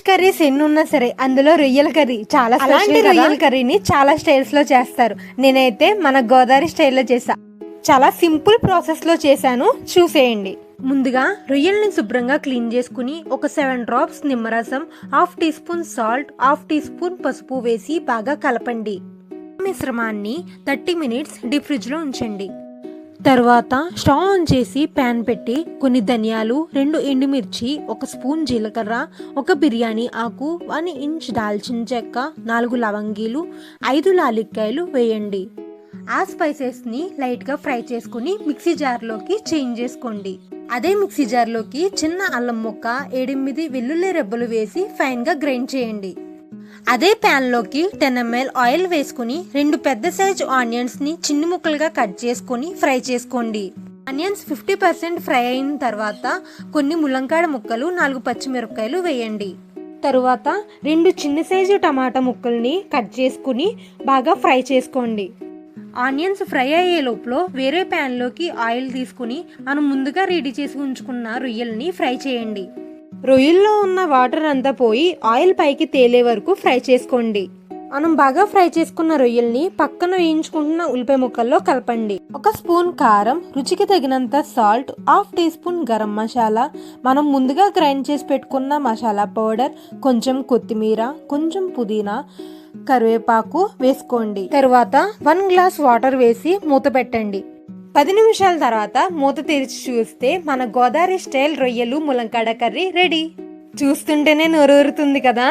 Curries ఎన్ని ఉన్నా సరే అందులో రొయ్యల కర్రీ చాలా అలాంటి రొయ్యల కర్రీని చాలా స్టైల్స్ లో చేస్తారు. నేనైతే మన గోదావరి స్టైల్లో చేసా. చాలా సింపుల్ ప్రాసెస్ లో చేశాను, చూసేయండి. ముందుగా రొయ్యల్ని శుభ్రంగా క్లీన్ చేసుకుని ఒక 7 డ్రాప్స్ నిమ్మరసం, 1/2 teaspoon salt, 1/2 teaspoon పసుపు వేసి బాగా కలపండి. మిశ్రమాన్ని 30 మినిట్స్ డీప్ ఫ్రిడ్జ్ లో ఉంచండి. తర్వాత స్టవ్ ఆన్ చేసి ప్యాన్ పెట్టి కొన్ని ధనియాలు, 2 ఎండుమిర్చి, 1 స్పూన్ జీలకర్ర, 1 బిర్యానీ ఆకు, 1 ఇంచ్ దాల్చిన చెక్క, 4 లవంగీలు, 5 లాలిక్కాయలు వేయండి. ఆ స్పైసెస్ ని లైట్ గా ఫ్రై చేసుకుని మిక్సీ జార్లోకి చేంజ్ చేసుకోండి. అదే మిక్సీ జార్లోకి చిన్న అల్లం ముక్క, 7-8 వెల్లుల్లి రెబ్బలు వేసి ఫైన్ గా గ్రైండ్ చేయండి. అదే ప్యాన్ లోకి 10 ml ఆయిల్ వేసుకుని 2 పెద్ద సైజ్ ఆనియన్స్ ని చిన్న ముక్కలుగా కట్ చేసుకుని ఫ్రై చేసుకోండి. ఆనియన్స్ 50% ఫ్రై అయిన తర్వాత కొన్ని ములంకాడ ముక్కలు, 4 పచ్చిమిరపకాయలు వేయండి. తరువాత 2 చిన్న సైజు టమాటా ముక్కల్ని కట్ చేసుకుని బాగా ఫ్రై చేసుకోండి. ఆనియన్స్ ఫ్రై అయ్యే లోపల వేరే ప్యాన్ లోకి ఆయిల్ తీసుకుని మనం ముందుగా రెడీ చేసి ఉంచుకున్న రొయ్యల్ని ఫ్రై చేయండి. రొయ్యల్లో ఉన్న వాటర్ అంతా పోయి ఆయిల్ పైకి తేలే వరకు ఫ్రై చేసుకోండి. మనం బాగా ఫ్రై చేసుకున్న రొయ్యల్ని పక్కన వేయించుకుంటున్న ఉల్లిపాయ ముక్కల్లో కలపండి. 1 స్పూన్ కారం, రుచికి తగినంత salt, 1/2 teaspoon garam masala, మనం ముందుగా గ్రైండ్ చేసి పెట్టుకున్న మసాలా పౌడర్, కొంచెం కొత్తిమీర, కొంచెం పుదీనా, కరివేపాకు వేసుకోండి. తరువాత 1 గ్లాస్ వాటర్ వేసి మూత పెట్టండి. 10 నిమిషాల తర్వాత మూత తెరిచి చూస్తే మన గోదావరి స్టైల్ రొయ్యలు ములంకాడ కర్రీ రెడీ. చూస్తుంటేనే నోరూరుతుంది కదా.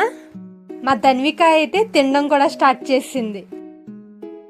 మా తన్విక అయితే తినడం కూడా స్టార్ట్ చేసింది.